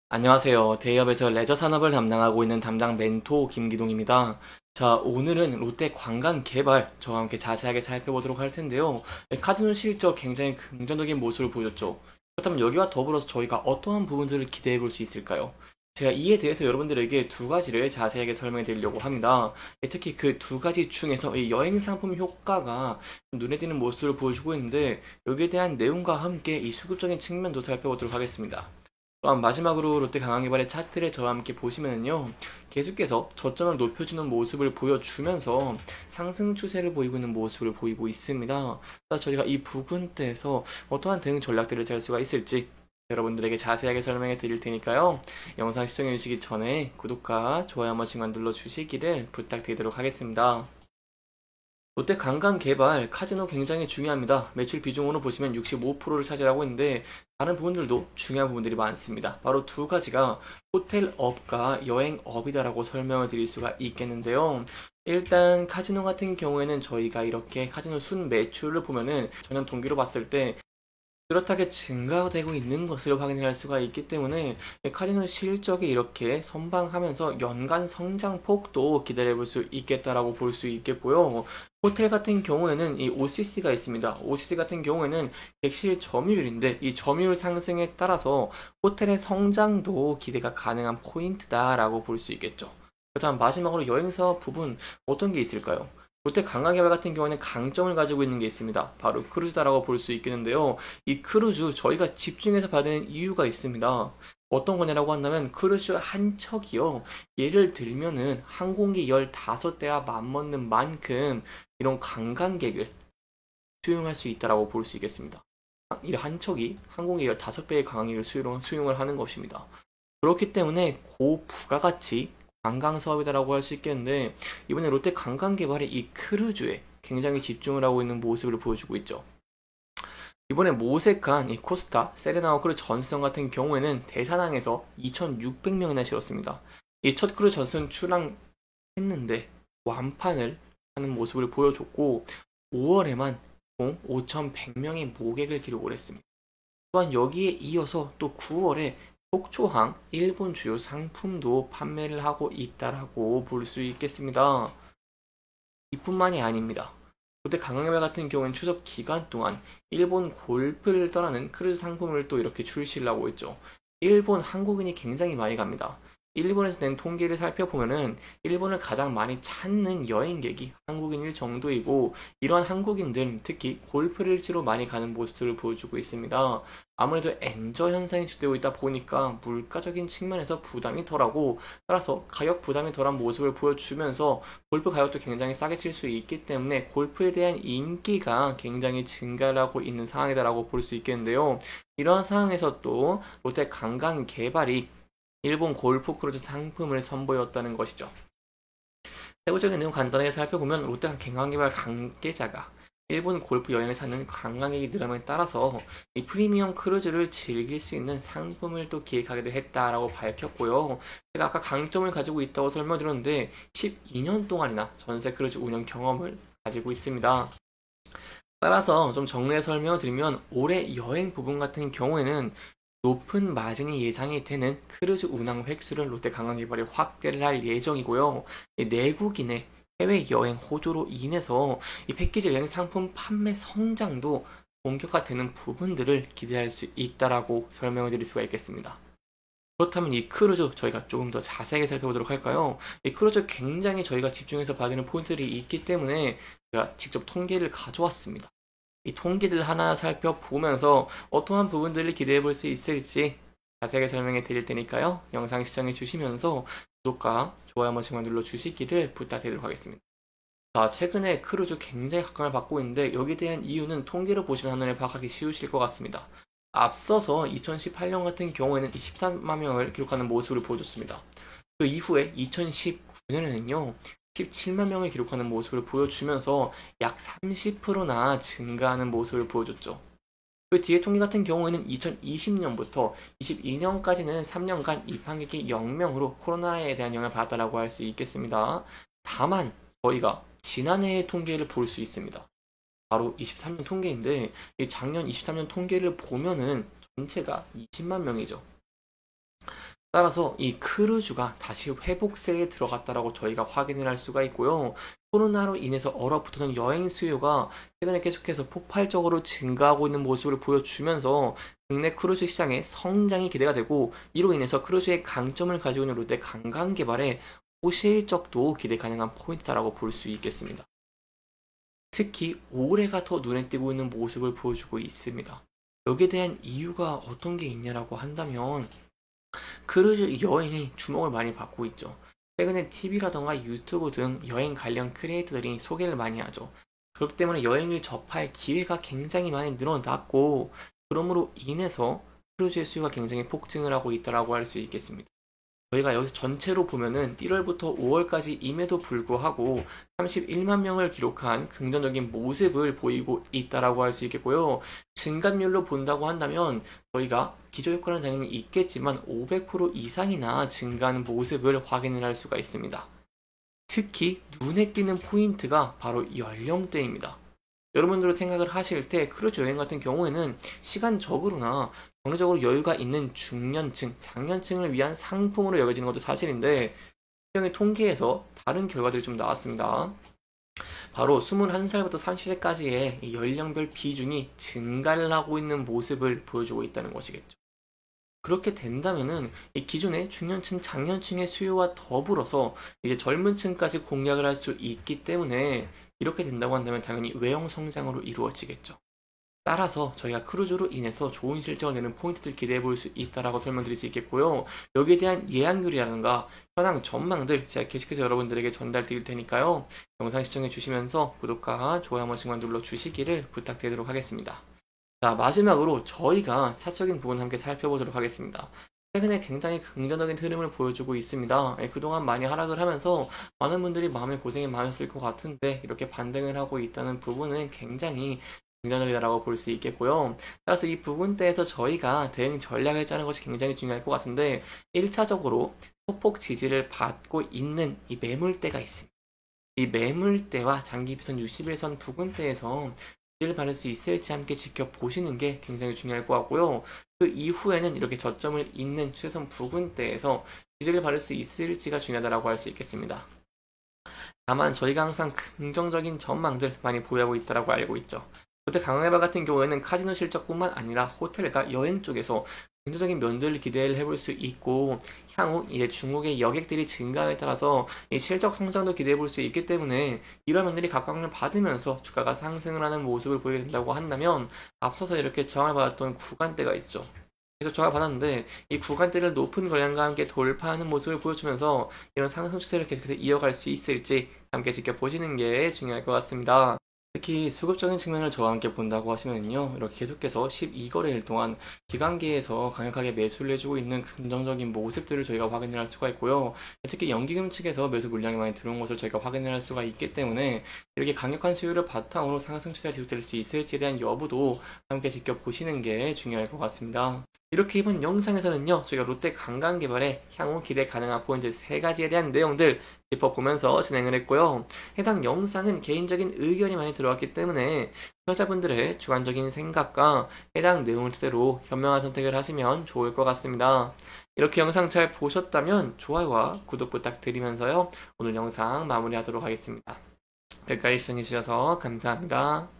안녕하세요. 대기업에서 레저 산업을 담당하고 있는 담당 멘토 김기동입니다. 자, 오늘은 롯데 관광 개발 저와 함께 자세하게 살펴보도록 할 텐데요. 카지노 실적 굉장히 긍정적인 모습을 보였죠. 그렇다면 여기와 더불어서 저희가 어떠한 부분들을 기대해 볼 수 있을까요? 제가 이에 대해서 여러분들에게 두 가지를 자세하게 설명해 드리려고 합니다. 특히 그 두 가지 중에서 이 여행 상품 효과가 눈에 띄는 모습을 보여주고 있는데 여기에 대한 내용과 함께 이 수급적인 측면도 살펴보도록 하겠습니다. 또한 마지막으로 롯데 강황개발의 차트를 저와 함께 보시면은요, 계속해서 저점을 높여주는 모습을 보여주면서 상승 추세를 보이고 있는 모습을 보이고 있습니다. 그래서 저희가 이 부근대에서 어떠한 대응 전략들을 짤 수가 있을지 여러분들에게 자세하게 설명해 드릴 테니까요. 영상 시청해 주시기 전에 구독과 좋아요 한 번씩만 눌러 주시기를 부탁드리도록 하겠습니다. 롯데 관광 개발 카지노 굉장히 중요합니다. 매출 비중으로 보시면 65%를 차지하고 있는데 다른 부분들도 중요한 부분들이 많습니다. 바로 두 가지가 호텔업과 여행업이다라고 설명을 드릴 수가 있겠는데요. 일단 카지노 같은 경우에는 저희가 이렇게 카지노 순 매출을 보면은 전년 동기로 봤을 때 뚜렷하게 증가되고 있는 것을 확인할 수가 있기 때문에 카지노 실적이 이렇게 선방하면서 연간 성장폭도 기다려 볼 수 있겠다라고 볼 수 있겠고요. 호텔 같은 경우에는 이 OCC가 있습니다. OCC 같은 경우에는 객실 점유율인데 이 점유율 상승에 따라서 호텔의 성장도 기대가 가능한 포인트다라고 볼 수 있겠죠. 그렇다면 마지막으로 여행사업 부분 어떤 게 있을까요? 롯데 관광개발 같은 경우에는 강점을 가지고 있는 게 있습니다. 바로 크루즈다라고 볼 수 있겠는데요. 이 크루즈 저희가 집중해서 받는 이유가 있습니다. 어떤 거냐라고 한다면 크루즈 한 척이요. 예를 들면은 항공기 15대와 맞먹는 만큼 이런 관광객을 수용할 수 있다라고 볼 수 있겠습니다. 이 한 척이 항공기 15배의 관광객을 수용을 하는 것입니다. 그렇기 때문에 고부가가치 관광 사업이다라고 할 수 있겠는데 이번에 롯데 관광개발이 이 크루즈에 굉장히 집중을 하고 있는 모습을 보여주고 있죠. 이번에 모색한 이 코스타, 세레나와 크루즈 전선 같은 경우에는 대사당에서 2,600명이나 실었습니다. 이 첫 크루즈 전선 출항했는데 완판을 하는 모습을 보여줬고 5월에만 총 5,100명의 모객을 기록을 했습니다. 또한 여기에 이어서 또 9월에 속초항 일본 주요 상품도 판매를 하고 있다라고 볼 수 있겠습니다. 이뿐만이 아닙니다. 롯데 강강개발 같은 경우는 추석 기간 동안 일본 골프를 떠나는 크루즈 상품을 또 이렇게 출시를 하고 있죠. 일본 한국인이 굉장히 많이 갑니다. 일본에서 낸 통계를 살펴보면은 일본을 가장 많이 찾는 여행객이 한국인일 정도이고 이러한 한국인들 특히 골프를 치러 많이 가는 모습을 보여주고 있습니다. 아무래도 엔저 현상이 주되고 있다 보니까 물가적인 측면에서 부담이 덜하고 따라서 가격 부담이 덜한 모습을 보여주면서 골프 가격도 굉장히 싸게 칠 수 있기 때문에 골프에 대한 인기가 굉장히 증가를 하고 있는 상황이다라고 볼 수 있겠는데요. 이러한 상황에서 또 롯데 관광 개발이 일본 골프 크루즈 상품을 선보였다는 것이죠. 세부적인 내용 간단하게 살펴보면 롯데 관광개발 관계자가 일본 골프 여행을 찾는 관광객이 늘어남에 따라서 이 프리미엄 크루즈를 즐길 수 있는 상품을 또 기획하기도 했다라고 밝혔고요. 제가 아까 강점을 가지고 있다고 설명드렸는데 12년 동안이나 전세 크루즈 운영 경험을 가지고 있습니다. 따라서 좀 정리해 설명을 드리면 올해 여행 부분 같은 경우에는 높은 마진이 예상이 되는 크루즈 운항 획수를 롯데 관광개발이 확대를 할 예정이고요. 내국인의 해외 여행 호조로 인해서 이 패키지 여행 상품 판매 성장도 본격화되는 부분들을 기대할 수 있다라고 설명을 드릴 수가 있겠습니다. 그렇다면 이 크루즈 저희가 조금 더 자세하게 살펴보도록 할까요? 이 크루즈 굉장히 저희가 집중해서 봐야 되는 포인트들이 있기 때문에 제가 직접 통계를 가져왔습니다. 이 통계들 하나 살펴보면서 어떠한 부분들을 기대해 볼 수 있을지 자세하게 설명해 드릴 테니까요. 영상 시청해 주시면서 구독과 좋아요 한 번씩만 눌러 주시기를 부탁드리도록 하겠습니다. 자, 최근에 크루즈 굉장히 각광을 받고 있는데 여기에 대한 이유는 통계로 보시면 한눈에 파악하기 쉬우실 것 같습니다. 앞서서 2018년 같은 경우에는 24만 명을 기록하는 모습을 보여줬습니다. 그 이후에 2019년에는요, 17만 명을 기록하는 모습을 보여주면서 약 30%나 증가하는 모습을 보여줬죠. 그 뒤에 통계 같은 경우에는 2020년부터 22년까지는 3년간 입항객이 0명으로 코로나에 대한 영향을 받았다고 할 수 있겠습니다. 다만 저희가 지난해의 통계를 볼 수 있습니다. 바로 23년 통계인데 이 작년 23년 통계를 보면은 전체가 20만 명이죠. 따라서 이 크루즈가 다시 회복세에 들어갔다라고 저희가 확인을 할 수가 있고요. 코로나로 인해서 얼어붙었던 여행 수요가 최근에 계속해서 폭발적으로 증가하고 있는 모습을 보여주면서 국내 크루즈 시장의 성장이 기대가 되고, 이로 인해서 크루즈의 강점을 가지고 있는 롯데 관광개발의 호실적도 기대 가능한 포인트라고 볼 수 있겠습니다. 특히 올해가 더 눈에 띄고 있는 모습을 보여주고 있습니다. 여기에 대한 이유가 어떤 게 있냐라고 한다면, 크루즈 여행이 주목을 많이 받고 있죠. 최근에 TV라던가 유튜브 등 여행 관련 크리에이터들이 소개를 많이 하죠. 그렇기 때문에 여행을 접할 기회가 굉장히 많이 늘어났고, 그러므로 인해서 크루즈의 수요가 굉장히 폭증을 하고 있다고 할 수 있겠습니다. 저희가 여기서 전체로 보면은 1월부터 5월까지임에도 불구하고 31만 명을 기록한 긍정적인 모습을 보이고 있다라고 할 수 있겠고요. 증감률로 본다고 한다면 저희가 기저효과는 당연히 있겠지만 500% 이상이나 증가하는 모습을 확인을 할 수가 있습니다. 특히 눈에 띄는 포인트가 바로 연령대입니다. 여러분들도 생각을 하실 때 크루즈 여행 같은 경우에는 시간적으로나 경제적으로 여유가 있는 중년층, 장년층을 위한 상품으로 여겨지는 것도 사실인데, 시장의 통계에서 다른 결과들이 좀 나왔습니다. 바로 21살부터 30세까지의 연령별 비중이 증가를 하고 있는 모습을 보여주고 있다는 것이겠죠. 그렇게 된다면은 이 기존의 중년층, 장년층의 수요와 더불어서 이제 젊은 층까지 공략을 할 수 있기 때문에, 이렇게 된다고 한다면 당연히 외형 성장으로 이루어지겠죠. 따라서 저희가 크루즈로 인해서 좋은 실적을 내는 포인트들 기대해 볼 수 있다라고 설명드릴 수 있겠고요. 여기에 대한 예약률이라든가 현황 전망들 제가 계속해서 여러분들에게 전달 드릴 테니까요. 영상 시청해 주시면서 구독과 좋아요 한 번씩만 눌러 주시기를 부탁드리도록 하겠습니다. 자, 마지막으로 저희가 차적인 부분 함께 살펴보도록 하겠습니다. 최근에 굉장히 긍정적인 흐름을 보여주고 있습니다. 그동안 많이 하락을 하면서 많은 분들이 마음에 고생이 많았을 것 같은데, 이렇게 반등을 하고 있다는 부분은 굉장히 긍정적이다라고 볼 수 있겠고요. 따라서 이 부분대에서 저희가 대응 전략을 짜는 것이 굉장히 중요할 것 같은데, 1차적으로 소폭 지지를 받고 있는 이 매물대가 있습니다. 이 매물대와 장기 비선 61선 부근대에서 지지를 받을 수 있을지 함께 지켜보시는 게 굉장히 중요할 것 같고요. 그 이후에는 이렇게 저점을 잇는 추세선 부근대에서 지지를 받을 수 있을지가 중요하다고 할 수 있겠습니다. 다만 저희가 항상 긍정적인 전망들 많이 보유하고 있다고 알고 있죠. 롯데 강원해발 같은 경우에는 카지노 실적뿐만 아니라 호텔과 여행 쪽에서 긍정적인 면들을 기대를 해볼 수 있고, 향후 이제 중국의 여객들이 증가함에 따라서 이 실적 성장도 기대해 볼 수 있기 때문에, 이런 면들이 각광을 받으면서 주가가 상승을 하는 모습을 보이게 된다고 한다면, 앞서서 이렇게 저항을 받았던 구간대가 있죠. 그래서 저항을 받았는데 이 구간대를 높은 거량과 함께 돌파하는 모습을 보여주면서 이런 상승 추세를 계속해서 이어갈 수 있을지 함께 지켜보시는 게 중요할 것 같습니다. 특히 수급적인 측면을 저와 함께 본다고 하시면요, 이렇게 계속해서 12거래일 동안 기관기에서 강력하게 매수를 해주고 있는 긍정적인 모습들을 저희가 확인을 할 수가 있고요. 특히 연기금 측에서 매수 물량이 많이 들어온 것을 저희가 확인을 할 수가 있기 때문에, 이렇게 강력한 수요를 바탕으로 상승 추세가 지속될 수 있을지에 대한 여부도 함께 지켜보시는 게 중요할 것 같습니다. 이렇게 이번 영상에서는요, 저희가 롯데 관광개발의 향후 기대 가능한 포인트 3가지에 대한 내용들 짚어보면서 진행을 했고요. 해당 영상은 개인적인 의견이 많이 들어왔기 때문에 시청자분들의 주관적인 생각과 해당 내용을 토대로 현명한 선택을 하시면 좋을 것 같습니다. 이렇게 영상 잘 보셨다면 좋아요와 구독 부탁드리면서요, 오늘 영상 마무리하도록 하겠습니다. 여기까지 시청해주셔서 감사합니다.